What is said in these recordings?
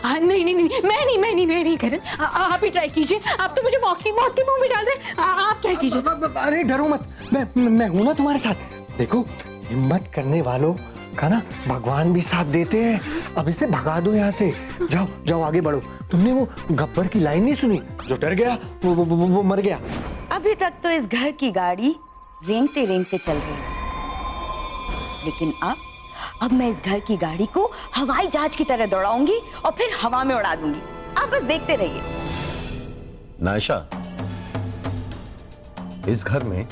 नहीं नहीं नहीं, मैं नहीं करण, आप ही ट्राई कीजिए। आप तो मुझे मौत के मुंह में डाल रहे, आप ट्राई कीजिए। अरे डरो मत, मैं हूं ना तुम्हारे साथ। देखो, हिम्मत करने वालों का ना भगवान भी साथ देते हैं। अब इसे भगा दो यहाँ से। जाओ जाओ, आगे बढ़ो। तुमने वो गब्बर की लाइन नहीं सुनी? जो डर गया वो मर गया। अभी तक तो इस घर की गाड़ी रेंगते रेंगते चल रही है, लेकिन अब मैं इस घर की गाड़ी को हवाई जहाज की तरह दौड़ाऊंगी और फिर हवा में उड़ा दूंगी। आप बस देखते रहिए। नायशा, इस घर में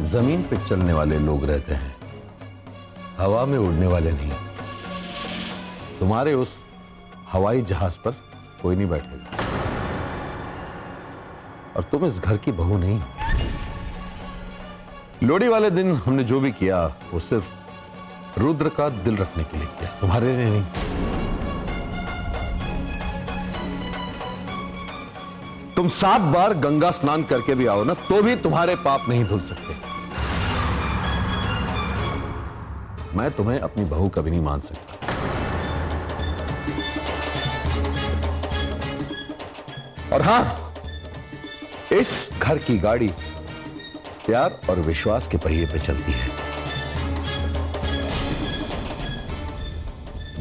जमीन पे चलने वाले लोग रहते हैं, हवा में उड़ने वाले नहीं। तुम्हारे उस हवाई जहाज पर कोई नहीं बैठेगा, और तुम इस घर की बहू नहीं। लोहड़ी वाले दिन हमने जो भी किया वो सिर्फ रुद्र का दिल रखने के लिए किया, तुम्हारे लिए नहीं। तुम 7 बार गंगा स्नान करके भी आओ ना, तो भी तुम्हारे पाप नहीं धुल सकते। मैं तुम्हें अपनी बहू कभी नहीं मान सकता। और हां, इस घर की गाड़ी प्यार और विश्वास के पहिए पे चलती है,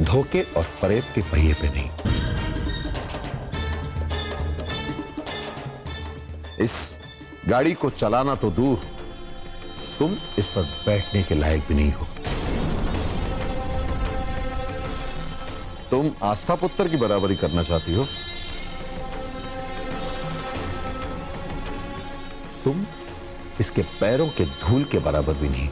धोखे और फरेब के पहिए पे नहीं। इस गाड़ी को चलाना तो दूर, तुम इस पर बैठने के लायक भी नहीं हो। तुम आस्था पुत्र की बराबरी करना चाहती हो। तुम इसके पैरों के धूल के बराबर भी नहीं।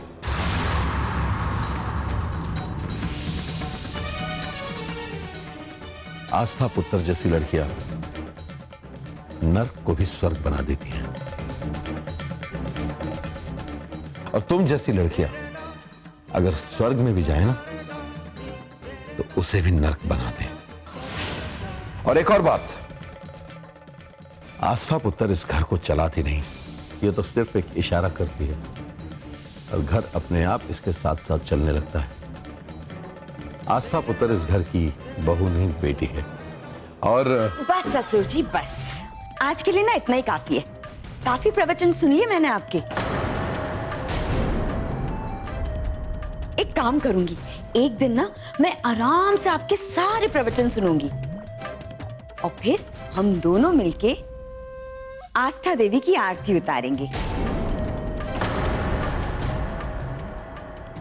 आस्था पुत्र जैसी लड़कियां नर्क को भी स्वर्ग बना देती हैं, और तुम जैसी लड़कियां अगर स्वर्ग में भी जाए ना, तो उसे भी नर्क बना दें। और एक और बात, आस्था पुत्र इस घर को चलाती नहीं, ये तो सिर्फ एक इशारा करती है, और घर अपने आप इसके साथ साथ चलने लगता है। आस्था पुत्र इस घर की बहू नहीं, बेटी है। और बस ससुर जी, बस आज के लिए ना इतना ही काफी है। काफी प्रवचन सुन लिए मैंने आपके। एक काम करूंगी, एक दिन ना मैं आराम से आपके सारे प्रवचन सुनूंगी, और फिर हम दोनों मिलके आस्था देवी की आरती उतारेंगे।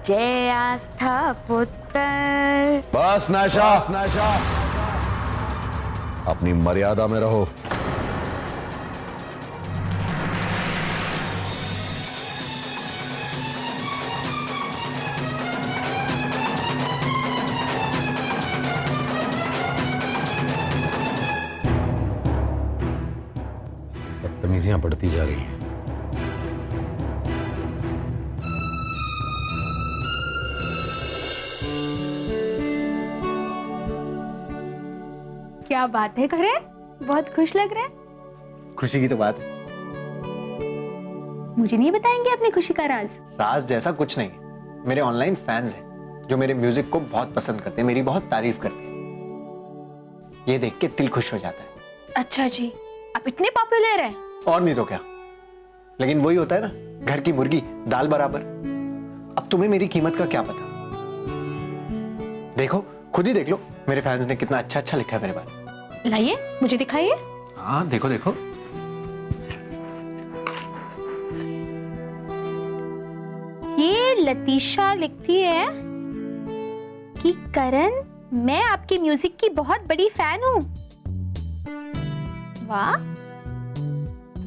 जय आस्था पुत्र। बस नायशा, अपनी मर्यादा में रहो। बदतमीजियां बढ़ती जा रही हैं। क्या बात है करे, बहुत खुश लग रहा है। खुशी की तो बात है। मुझे नहीं बताएंगे अपनी खुशी का राज? राज जैसा कुछ नहीं है। मेरे ऑनलाइन फैंस हैं जो मेरे म्यूजिक को बहुत पसंद करते हैं, मेरी बहुत तारीफ करते हैं। ये देख के दिल खुश हो जाता है। अच्छा जी, आप इतने पॉपुलर हैं? और नहीं तो क्या। लेकिन वही होता है ना, घर की मुर्गी दाल बराबर। अब तुम्हें मेरी कीमत का क्या पता। देखो, खुद ही देख लो, मेरे फैंस ने कितना अच्छा अच्छा लिखा है मेरे बारे में। लाइए, मुझे दिखाइए। हाँ, देखो देखो। ये लतीशा लिखती है कि करण, मैं आपके म्यूजिक की बहुत बड़ी फैन हूँ। वाह।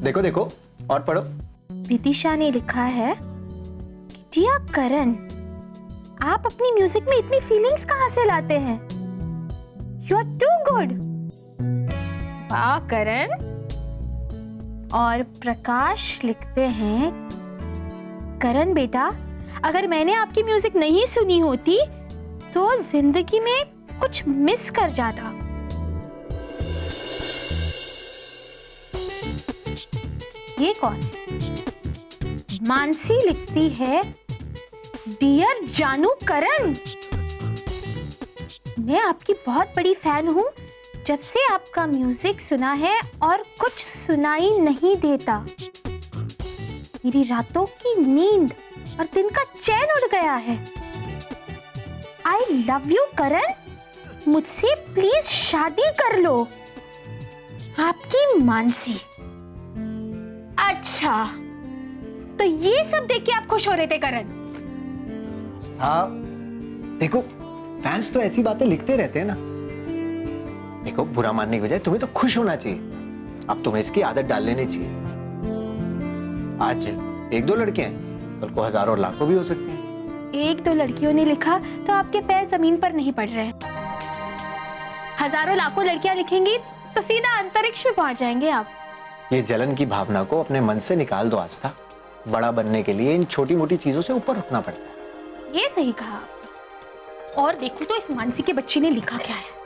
देखो देखो, और पढ़ो। विदिशा ने लिखा है कि डियर करण, आप अपनी म्यूजिक में इतनी फीलिंग्स कहाँ से लाते हैं? You are too good. वाह करण। और प्रकाश लिखते हैं, करण बेटा, अगर मैंने आपकी म्यूजिक नहीं सुनी होती तो जिंदगी में कुछ मिस कर जाता। ये कौन? मानसी लिखती है, डियर जानू करण, मैं आपकी बहुत बड़ी फैन हूँ जब से आपका म्यूजिक सुना है और कुछ सुनाई नहीं देता। मेरी रातों की नींद और दिन का चैन उड़ गया है। आई लव यू करण, मुझसे प्लीज शादी कर लो। आपकी मानसी। अच्छा, तो ये सब देख के आप खुश हो रहे थे करण? आस्था, देखो फैंस तो ऐसी बातें लिखते रहते हैं ना। देखो बुरा मानने की बजाय तुम्हें तो खुश होना चाहिए। अब तुम्हें इसकी आदत डाल लेनी चाहिए। आज एक दो लड़के हैं, कल को हजारों और लाखों भी हो सकते हैं। एक दो लड़कियों ने लिखा तो आपके पैर जमीन पर नहीं पड़ रहे। हजारों लाखों लड़कियां लिखेंगी तो सीधा अंतरिक्ष में पहुंच जाएंगे आप। ये जलन की भावना को अपने मन से निकाल दो आस्था। बड़ा बनने के लिए इन छोटी मोटी चीजों से ऊपर उठना पड़ता है। ये सही कहा। और देखो तो इस मानसी के बच्चे ने लिखा क्या है।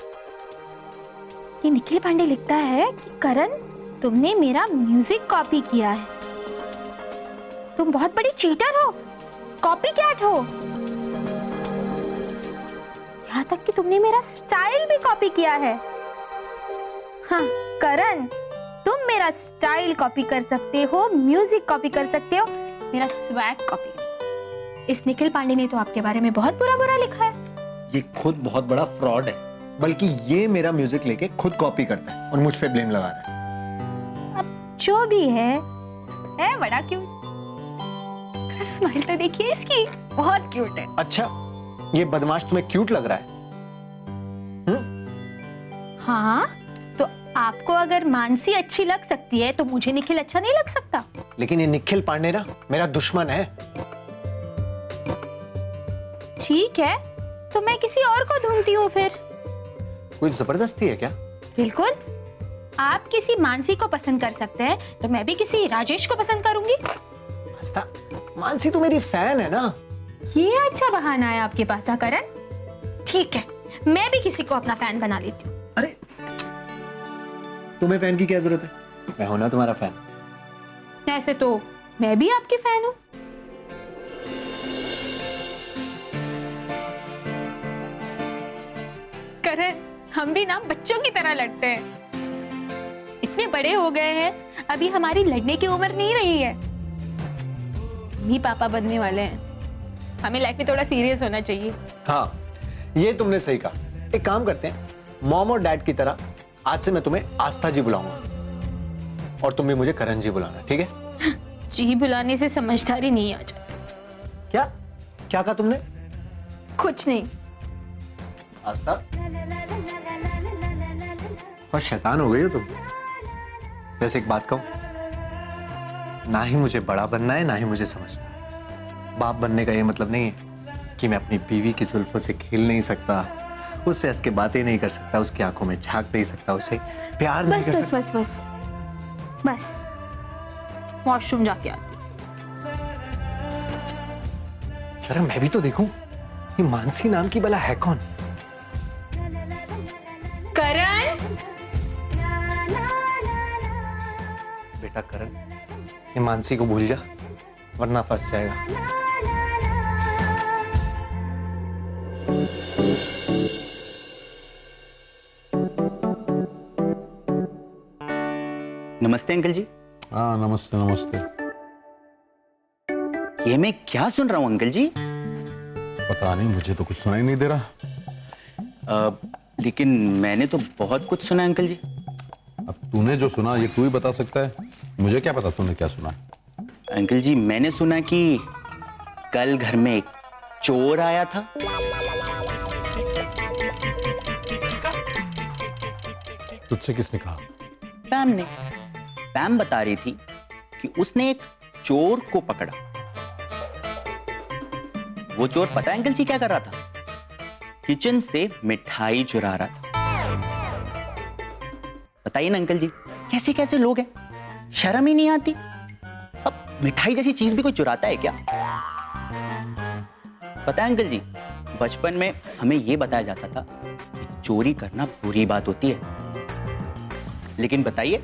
ये निखिल पांडे लिखता है कि करण, तुमने मेरा म्यूजिक कॉपी किया है। तुम बहुत बड़ी चीटर हो, कॉपी कैट हो। यहाँ तक कि तुमने मेरा स्टाइल भी कॉपी किया है। हाँ करण, तुम मेरा स्टाइल कॉपी कर सकते हो, म्यूजिक कॉपी कर सकते हो, मेरा स्वैग कॉपी। इस निखिल पांडे ने तो आपके बारे में बहुत बुरा बुरा लिखा है। ये खुद बहुत बड़ा फ्रॉड है। बल्कि ये मेरा म्यूजिक लेके खुद कॉपी करता है और मुझ पे ब्लेम लगा रहा है। अब जो भी है बड़ा क्यूट। स्माइल तो देखिए इसकी, बहुत क्यूट है। अच्छा, ये बदमाश तुम्हें क्यूट लग रहा है? हाँ, तो आपको अगर मानसी अच्छी लग सकती है तो मुझे निखिल अच्छा नहीं लग सकता। लेकिन ये निखिल पांडे ना मेरा दुश्मन है। ठीक है, तो मैं किसी और को ढूंढती हूँ फिर। कोई जबरदस्ती है क्या? बिल्कुल, आप किसी मानसी को पसंद कर सकते हैं तो मैं भी किसी राजेश को पसंद करूंगी। आस्था, मानसी तो मेरी फैन है ना। ये अच्छा बहाना है आपके पास करण। ठीक है, मैं भी किसी को अपना फैन बना लेती हूँ। अरे तुम्हें फैन की क्या जरूरत है? मैं हूं ना तुम्हारा फैन। ऐसे तो मैं भी आपकी फैन हूँ। करण, हम भी ना बच्चों की तरह लड़ते हैं। इतने बड़े हो गए हैं, अभी हमारी लड़ने की उम्र नहीं रही है। हम ही पापा बनने वाले हैं। हमें लाइफ में थोड़ा सीरियस होना चाहिए। हाँ, ये तुमने सही कहा। एक काम करते हैं, मॉम और डैड की तरह आज से मैं तुम्हें आस्था जी बुलाऊंगा और तुम भी मुझे करण जी बुलाना, ठीक है? जी बुलाने से समझदारी नहीं आ जाती। क्या क्या कहा तुमने? कुछ नहीं। आस्था, और शैतान हो गई हो तुम। वैसे एक बात कहूं, ना ही मुझे बड़ा बनना है ना ही मुझे समझना है। बाप बनने का ये मतलब नहीं है कि मैं अपनी बीवी की जुल्फों से खेल नहीं सकता, उससे हंस के बातें नहीं कर सकता, उसकी आंखों में झांक नहीं सकता, उसे प्यार नहीं कर सकता। बस बस बस, वॉशरूम जाके आती। सर मैं भी तो देखूं, ये मानसी नाम की बला है कौन? करण, बेटा करण, ये मानसी को भूल जा वरना फंस जाएगा। नमस्ते अंकल जी। हाँ नमस्ते नमस्ते। ये मैं क्या सुन रहा हूँ अंकल जी? पता नहीं, मुझे तो कुछ सुनाई नहीं दे रहा। लेकिन मैंने तो बहुत कुछ सुना है अंकल जी। अब तूने जो सुना ये तू ही बता सकता है, मुझे क्या पता तूने क्या सुना। अंकल जी मैंने सुना कि कल घर में एक चोर आया था। तुझसे किसने कहा? पैम ने। पैम बता रही थी कि उसने एक चोर को पकड़ा। वो चोर पता है अंकल जी क्या कर रहा था? किचन से मिठाई चुरा रहा था। बताइए ना अंकल जी, कैसे कैसे लोग हैं, शर्म ही नहीं आती। अब मिठाई जैसी चीज भी कोई चुराता है क्या? पता है अंकल जी, बचपन में हमें यह बताया जाता था कि चोरी करना बुरी बात होती है, लेकिन बताइए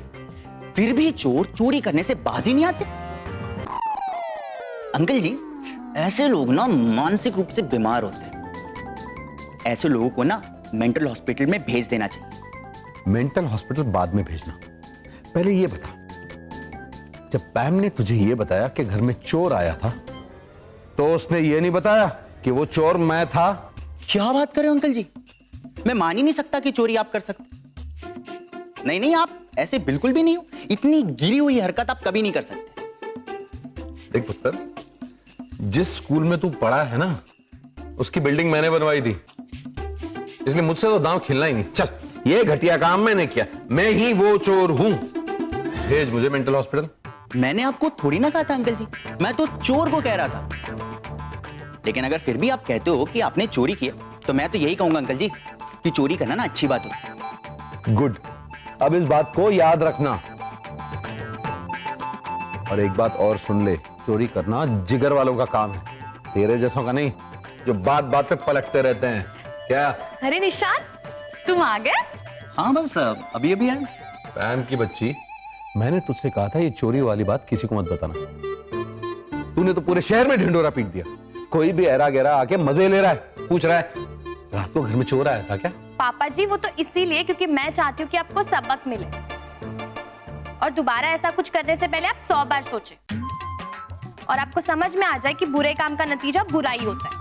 फिर भी चोर चोरी करने से बाज ही नहीं आते। अंकल जी ऐसे लोग ना मानसिक रूप से बीमार होते हैं। ऐसे लोगों को ना मेंटल हॉस्पिटल में भेज देना चाहिए। मेंटल हॉस्पिटल बाद में भेजना, पहले ये बता, जब पैम ने तुझे ये बताया कि घर में चोर आया था, तो उसने ये नहीं बताया कि वो चोर मैं था? क्या बात कर रहे हो अंकल जी, मैं मान ही नहीं सकता कि चोरी आप कर सकते। नहीं नहीं, आप ऐसे बिल्कुल भी नहीं हो, इतनी गिरी हुई हरकत आप कभी नहीं कर सकते। देख पुत्र, जिस स्कूल में तू पढ़ा है ना, उसकी बिल्डिंग मैंने बनवाई थी, इसलिए मुझसे तो दांव खिलना ही नहीं। चल, ये घटिया काम मैंने किया, मैं ही वो चोर हूं। भेज मुझे मेंटल हॉस्पिटल। मैंने आपको थोड़ी ना कहा था अंकल जी, मैं तो चोर को कह रहा था। लेकिन अगर फिर भी आप कहते हो कि आपने चोरी किया, तो मैं तो यही कहूंगा अंकल जी कि चोरी करना ना अच्छी बात होती। गुड, अब इस बात को याद रखना। और एक बात और सुन ले, चोरी करना जिगर वालों का काम है, तेरे जैसों का नहीं, जो बात बात पे पलटते रहते हैं। क्या? अरे निशान, तुम आ गए? हाँ बस अभी अभी आया। पैम की बच्ची, मैंने तुझसे कहा था ये चोरी वाली बात किसी को मत बताना। तूने तो पूरे शहर में ढिंडोरा पीट दिया। कोई भी ऐरा गैरा आके मजे ले रहा है, पूछ रहा है रात को घर में चोर आया था क्या? पापा जी, वो तो इसीलिए क्योंकि मैं चाहती हूँ कि आपको सबक मिले और दोबारा ऐसा कुछ करने से पहले आप 100 बार सोचें और आपको समझ में आ जाए कि बुरे काम का नतीजा बुरा ही होता है।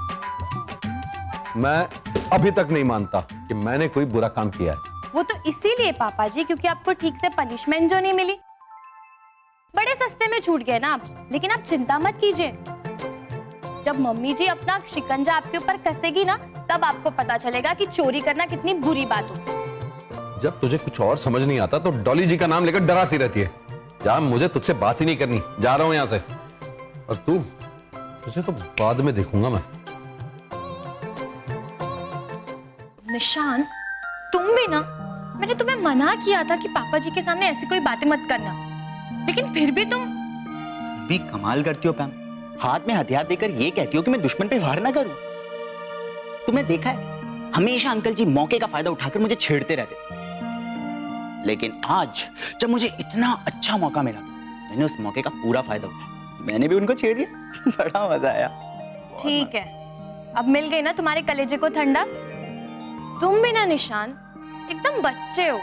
मैं अभी तक नहीं मानता कि मैंने कोई बुरा काम किया है। वो तो इसीलिए पापा जी क्योंकि आपको ठीक से पनिशमेंट जो नहीं मिली। बड़े सस्ते में छूट गए ना आप, लेकिन आप चिंता मत कीजिए, जब मम्मी जी अपना शिकंजा आपके ऊपर कसेगी ना, तब आपको पता चलेगा कि चोरी करना कितनी बुरी बात होती है। जब तुझे कुछ और समझ नहीं आता तो डॉली जी का नाम लेकर डराती रहती है। जा, मुझे तुझसे बात ही नहीं करनी, जा रहा हूं यहां से। और तू, तुझे तो बाद में देखूंगा मैं। निशान, तुम भी ना, मैंने तुम्हें मना किया था कि पापा जी के सामने ऐसी कोई बातें मत करना, लेकिन फिर भी तुम भी कमाल करती हो पैम, हाथ में हथियार देकर ये कहती हो कि मैं दुश्मन पे वार ना करूं। तुमने देखा है, हमेशा अंकल जी मौके का फायदा उठाकर मुझे छेड़ते रहते थे, लेकिन आज जब मुझे इतना अच्छा मौका मिला, मैंने उस मौके का पूरा फायदा उठाया, मैंने भी उनको छेड़ दिया। बड़ा मजा आया। ठीक है, अब मिल गई ना तुम्हारे कलेजे को ठंडा। तुम भी ना निशान एकदम बच्चे हो।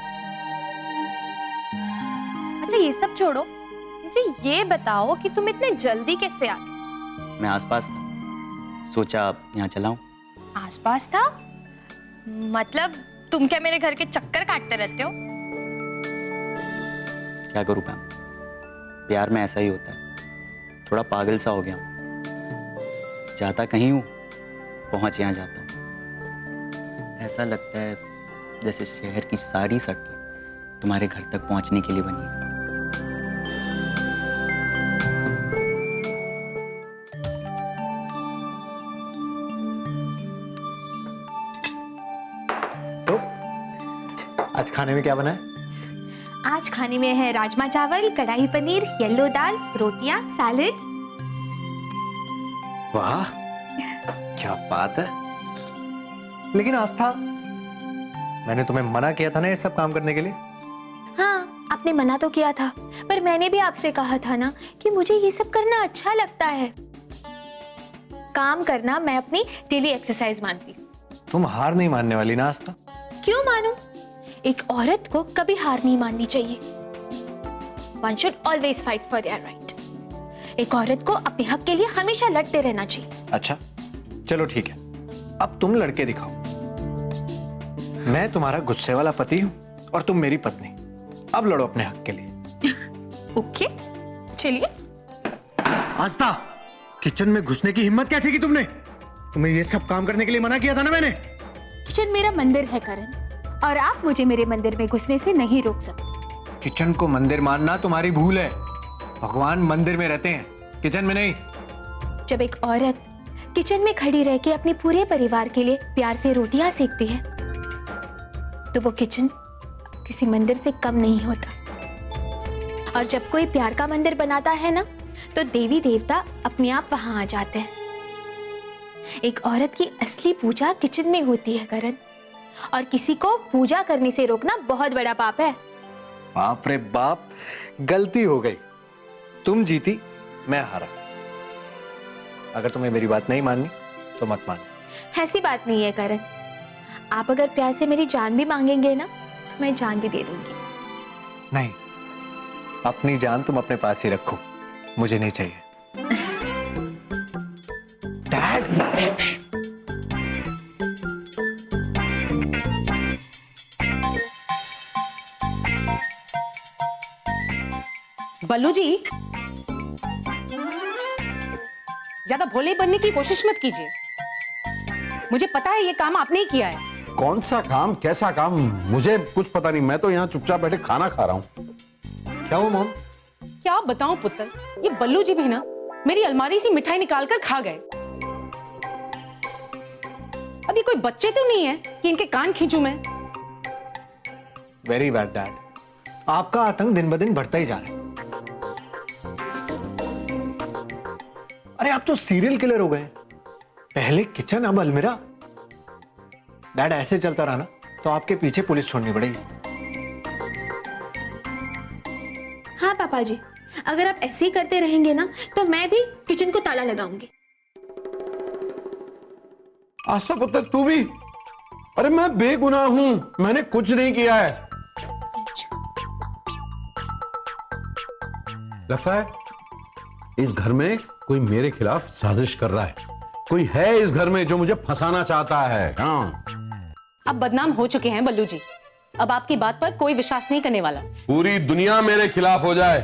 अच्छा ये सब छोड़ो, मुझे ये बताओ कि तुम इतने जल्दी कैसे आ गए? मैं आसपास था, सोचा यहाँ चलाऊं। आसपास था मतलब तुम क्या मेरे घर के चक्कर काटते रहते हो? क्या करूं पैम, प्यार में ऐसा ही होता है, थोड़ा पागल सा हो गया हूं। जाता कहीं हूं, पहुंच यहाँ जाता हूं। ऐसा लगता है जैसे शहर की सारी सड़कें तुम्हारे घर तक पहुंचने के लिए बनी है। तो आज खाने में क्या बना है? आज खाने में है राजमा चावल, कढ़ाई पनीर, येलो दाल, रोटियां, सैलेड। वाह, क्या बात है। लेकिन आस्था, मैंने तुम्हें मना किया था ना ये सब काम करने के लिए। हाँ, आपने मना तो किया था, पर मैंने भी आपसे कहा था ना कि मुझे ये सब करना अच्छा लगता है। काम करना मैं अपनी डेली एक्सरसाइज मानती हूँ। तुम हार नहीं मानने वाली ना आस्था? क्यों मानूं? एक औरत को कभी हार नहीं माननी चाहिए। One should always fight for their right. एक औरत को अपने हक के लिए हमेशा लड़ते रहना चाहिए। अच्छा, चलो ठीक है, अब तुम लड़के दिखाओ। मैं तुम्हारा गुस्से वाला पति हूं और तुम मेरी पत्नी। अब लड़ो अपने हक के लिए। ओके, चलिए। आस्था, किचन में घुसने की हिम्मत कैसे की तुमने? तुम्हें ये सब काम करने के लिए मना किया था ना मैंने। किचन मेरा मंदिर है करण, और आप मुझे मेरे मंदिर में घुसने से नहीं रोक सकते। किचन को मंदिर मानना तुम्हारी भूल है। भगवान मंदिर में रहते हैं, किचन में नहीं। जब एक औरत किचन में खड़ी रह के अपने पूरे परिवार के लिए प्यार से रोटियां सेकती है, तो वो किचन किसी मंदिर से कम नहीं होता। और जब कोई प्यार का मंदिर बनाता है ना, तो देवी देवता अपने आप वहां आ जाते हैं। एक औरत की असली पूजा किचन में होती है करण, और किसी को पूजा करने से रोकना बहुत बड़ा पाप है। बाप रे बाप, गलती हो गई। तुम जीती, मैं हारा। अगर तुम्हें मेरी बात नहीं माननी तो मत मानो। ऐसी बात नहीं है करण, आप अगर प्यार से मेरी जान भी मांगेंगे ना तो मैं जान भी दे दूंगी। नहीं, अपनी जान तुम अपने पास ही रखो, मुझे नहीं चाहिए। डैड, बल्लू जी, ज्यादा भोले बनने की कोशिश मत कीजिए। मुझे पता है ये काम आपने ही किया है। कौन सा काम, कैसा काम, मुझे कुछ पता नहीं। मैं तो यहाँ चुपचाप बैठे खाना खा रहा हूँ। क्या हुआ मॉम? क्या बताऊं पुत्र, ये बल्लू जी भी ना मेरी अलमारी से मिठाई निकाल कर खा गए। अब ये कोई बच्चे तो नहीं है कि इनके कान खींचूं मैं। वेरी बैड डैड, आपका आतंक दिन ब दिन बढ़ता ही जा रहा है। अरे आप तो सीरियल किलर हो गए, पहले किचन अब अलमीरा। डैड ऐसे चलता रहा ना तो आपके पीछे पुलिस छोड़नी पड़ेगी। हाँ पापा जी, अगर आप ऐसे ही करते रहेंगे ना तो मैं भी किचन को ताला लगाऊंगी। आस्था पुत्र, तू भी? अरे मैं बेगुनाह हूं, मैंने कुछ नहीं किया है। लगता है इस घर में कोई मेरे खिलाफ साजिश कर रहा है। कोई है इस घर में जो मुझे फंसाना चाहता है। हाँ, अब बदनाम हो चुके हैं बल्लू जी, अब आपकी बात पर कोई विश्वास नहीं करने वाला। पूरी दुनिया मेरे खिलाफ हो जाए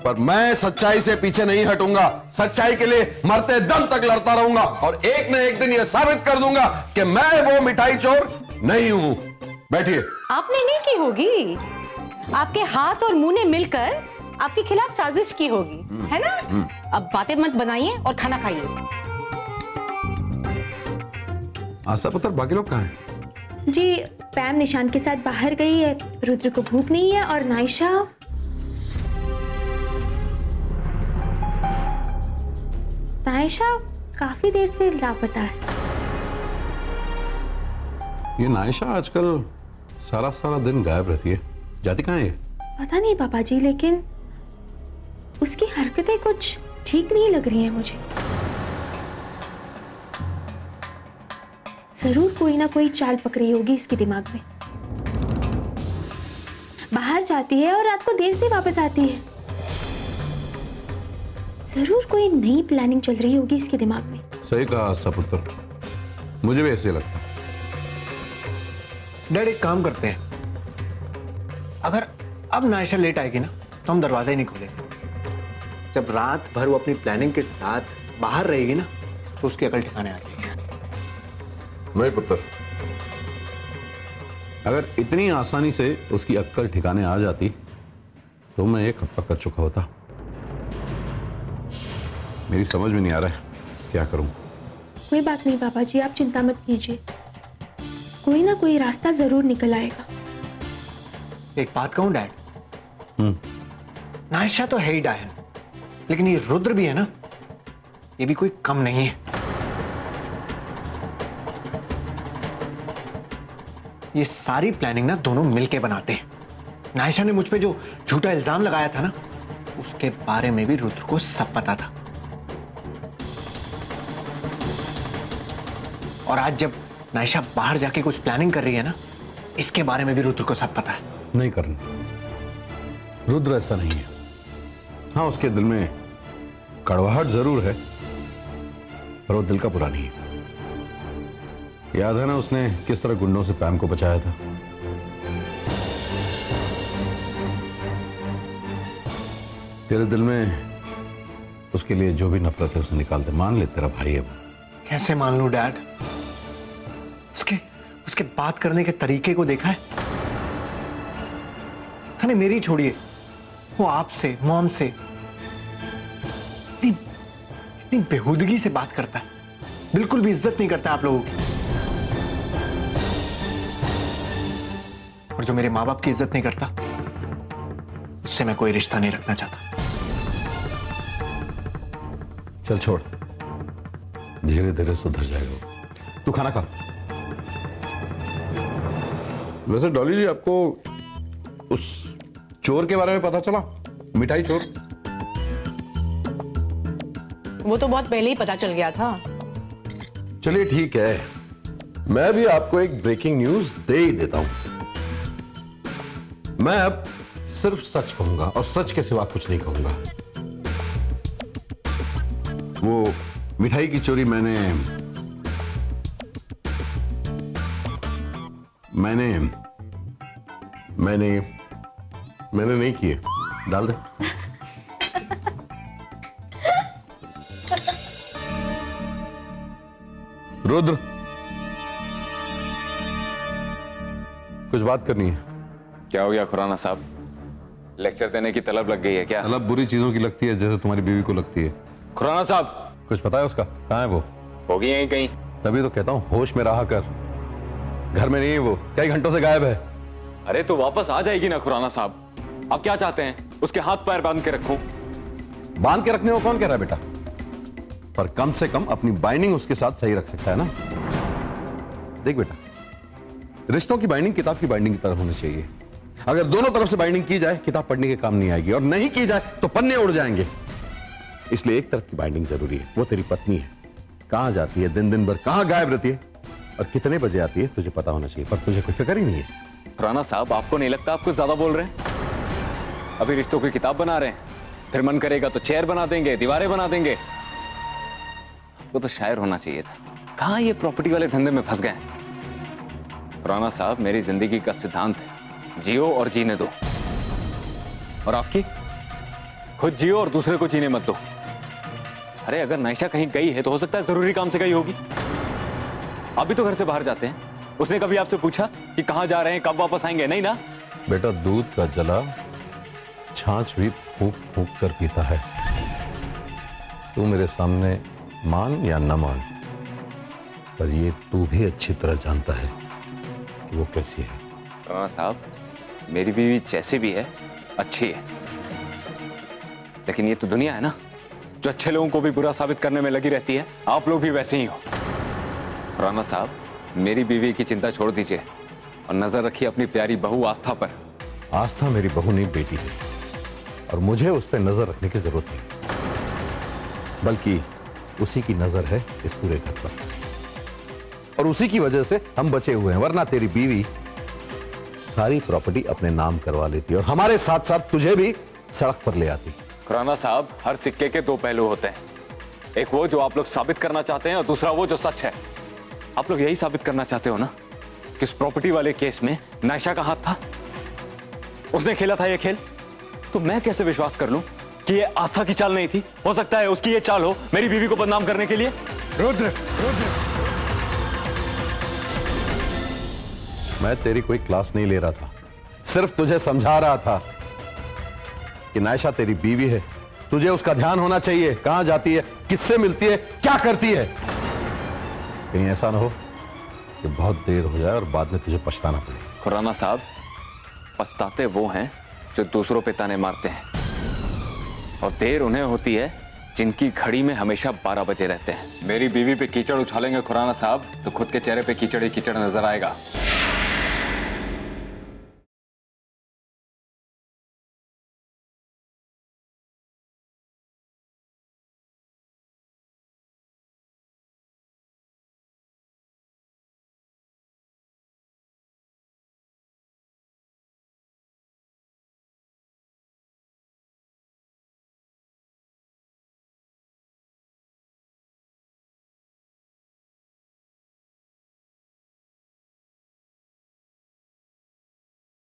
पर मैं सच्चाई से पीछे नहीं हटूंगा। सच्चाई के लिए मरते दम तक लड़ता रहूंगा और एक न एक दिन यह साबित कर दूंगा कि मैं वो मिठाई चोर नहीं हूं। बैठिए। आपने नहीं की होगी, आपके हाथ और मुंह ने मिलकर आपके खिलाफ साजिश की होगी, है ना? अब बातें मत बनाइए और खाना खाइए। आस्था पुत्र, बाकी लोग कहाँ हैं? जी, पैम निशान के साथ बाहर गई है, रुद्र को भूख नहीं है और नायशा काफी देर से लापता है। ये नायशा आजकल सारा दिन गायब रहती है, जाती कहाँ है ये? पता नहीं पापा जी, लेकिन उसकी हरकतें कुछ ठीक नहीं लग रही हैं मुझे। जरूर कोई ना कोई चाल पकड़ी होगी इसके दिमाग में। बाहर जाती है और रात को देर से वापस आती है। जरूर कोई नई प्लानिंग चल रही होगी इसके दिमाग में। सही कहा आस्था पुत्र, मुझे भी ऐसे लगता। डैड एक काम करते हैं, अगर अब नायशा लेट आएगी ना तो हम दरवाजा ही नहीं खोलेंगे। जब रात भर वो अपनी प्लानिंग के साथ बाहर रहेगी ना तो उसकी अकल ठिकाने आ जाएगी। नहीं पुत्र, अगर इतनी आसानी से उसकी अक्ल ठिकाने आ जाती तो मैं ये कब तक कर चुका होता। मेरी समझ में नहीं आ रहा है क्या करूं। कोई बात नहीं पापा जी, आप चिंता मत कीजिए, कोई ना कोई रास्ता जरूर निकल आएगा। एक बात कहूं डैड, नायशा तो है ही डायन, लेकिन ये रुद्र भी है ना, ये भी कोई कम नहीं है। ये सारी प्लानिंग ना दोनों मिलके बनाते हैं। नायशा ने मुझ पे जो झूठा इल्जाम लगाया था ना, उसके बारे में भी रुद्र को सब पता था। और आज जब नायशा बाहर जाके कुछ प्लानिंग कर रही है ना, इसके बारे में भी रुद्र को सब पता है। नहीं करना, रुद्र ऐसा नहीं है। हाँ, उसके दिल में कड़वाहट जरूर है पर वो दिल का बुरा नहीं है। याद है ना उसने किस तरह गुंडों से पैम को बचाया था। तेरे दिल में उसके लिए जो भी नफरत है उसे निकाल दे। मान ले तेरा भाई है वो। कैसे मान लूं डैड? उसके बात करने के तरीके को देखा है? खाने मेरी छोड़िए, वो आपसे, मॉम से इतनी बेहूदगी से बात करता है, बिल्कुल भी इज्जत नहीं करता आप लोगों की। और जो मेरे माँ बाप की इज्जत नहीं करता, उससे मैं कोई रिश्ता नहीं रखना चाहता। चल छोड़, धीरे धीरे सुधर जाएगा। तू खाना खा। वैसे डॉली जी, आपको उस चोर के बारे में पता चला? मिठाई चोर? वो तो बहुत पहले ही पता चल गया था। चलिए ठीक है, मैं भी आपको एक ब्रेकिंग न्यूज दे ही देता हूं। मैं अब सिर्फ सच कहूंगा और सच के सिवा कुछ नहीं कहूंगा। वो मिठाई की चोरी मैंने नहीं की है। डाल दे। रुद्र, कुछ बात करनी है। क्या हो गया खुराना साहब? लेक्चर देने की तलब लग गई है क्या? तलब बुरी चीजों की लगती है जैसे तुम्हारी बीवी को लगती है। खुराना साहब, कुछ पता है उसका? कहाँ है वो? होगी यहीं कहीं। तभी तो कहता हूँ होश में रहा कर। घर में नहीं है वो, कई घंटों से गायब है। अरे तो वापस आ जाएगी ना खुराना साहब। आप क्या चाहते हैं? उसके हाथ पैर बांध के रखूं? बांध के रखने को कौन कह रहा है बेटा, पर कम से कम अपनी बाइंडिंग उसके साथ सही रख सकता है ना। देख बेटा, रिश्तों की बाइंडिंग किताब की बाइंडिंग की तरह होनी चाहिए। अगर दोनों तरफ से बाइंडिंग की जाए किताब पढ़ने के काम नहीं आएगी, और नहीं की जाए तो पन्ने उड़ जाएंगे। इसलिए एक तरफ की बाइंडिंग जरूरी है। वो तेरी पत्नी है, कहां जाती है दिन भर, कहां गायब रहती है और कितने बजे आती है तुझे पता होना चाहिए, पर तुझे कोई फिक्र ही नहीं है। खुराना साहब, आपको नहीं लगता आप कुछ ज्यादा बोल रहे हैं? अभी रिश्तों की किताब बना रहे हैं, फिर मन करेगा तो चेयर बना देंगे, दीवारें बना देंगे। आपको तो शायर होना चाहिए था। कहां ये प्रॉपर्टी वाले धंधे में फंस गए? खुराना साहब, मेरी जिंदगी का सिद्धांत है, जियो और जीने दो। और आपकी? खुद जियो और दूसरे को जीने मत दो। अरे अगर नायशा कहीं गई है तो हो सकता है जरूरी काम से गई होगी। आप भी तो घर से बाहर जाते हैं। उसने कभी आपसे पूछा कि कहां जा रहे हैं, कब वापस आएंगे? नहीं ना। बेटा, दूध का जला छाछ भी फूंक फूंक कर पीता है। तू मेरे सामने मान या न मान, पर ये तू भी अच्छी तरह जानता है कि वो कैसी है। राणा साहब, मेरी बीवी जैसी भी है अच्छी है, लेकिन ये तो दुनिया है ना, जो अच्छे लोगों को भी बुरा साबित करने में लगी रहती है। आप लोग भी वैसे ही हो। राणा साहब, मेरी बीवी की चिंता छोड़ दीजिए और नजर रखिए अपनी प्यारी बहू आस्था पर। आस्था मेरी बहू नहीं, बेटी है, और मुझे उस पर नजर रखने की जरूरत नहीं, बल्कि उसी की नजर है इस पूरे घर पर, और उसी की वजह से हम बचे हुए हैं। वरना तेरी बीवी सारी प्रॉपर्टी अपने नाम करवा लेती और हमारे साथ साथ तुझे भी सड़क पर ले आती। खुराना साहब, हर सिक्के के दो पहलू होते हैं। एक वो जो आप लोग साबित करना चाहते हैं और दूसरा वो जो सच है। आप लोग यही साबित करना चाहते हो ना कि इस प्रॉपर्टी वाले केस में नायशा का हाथ था, उसने खेला था ये खेल। तो मैं कैसे विश्वास कर लूं कि ये आस्था की चाल नहीं थी? हो सकता है उसकी ये चाल हो मेरी बीवी को बदनाम करने के लिए। रुद्र, मैं तेरी कोई क्लास नहीं ले रहा था, सिर्फ तुझे समझा रहा था कि नायशा तेरी बीवी है, तुझे उसका ध्यान होना चाहिए। कहां जाती है, किससे मिलती है, क्या करती है। कहीं ऐसा ना हो कि बहुत देर हो जाए और बाद में तुझे पछताना पड़े। खुराना साहब, पछताते वो हैं जो दूसरों पे ताने मारते हैं, और देर उन्हें होती है जिनकी घड़ी में हमेशा 12 बजे रहते हैं। मेरी बीवी पे कीचड़ उछालेंगे खुराना साहब तो खुद के चेहरे पे कीचड़ ही कीचड़ नजर आएगा।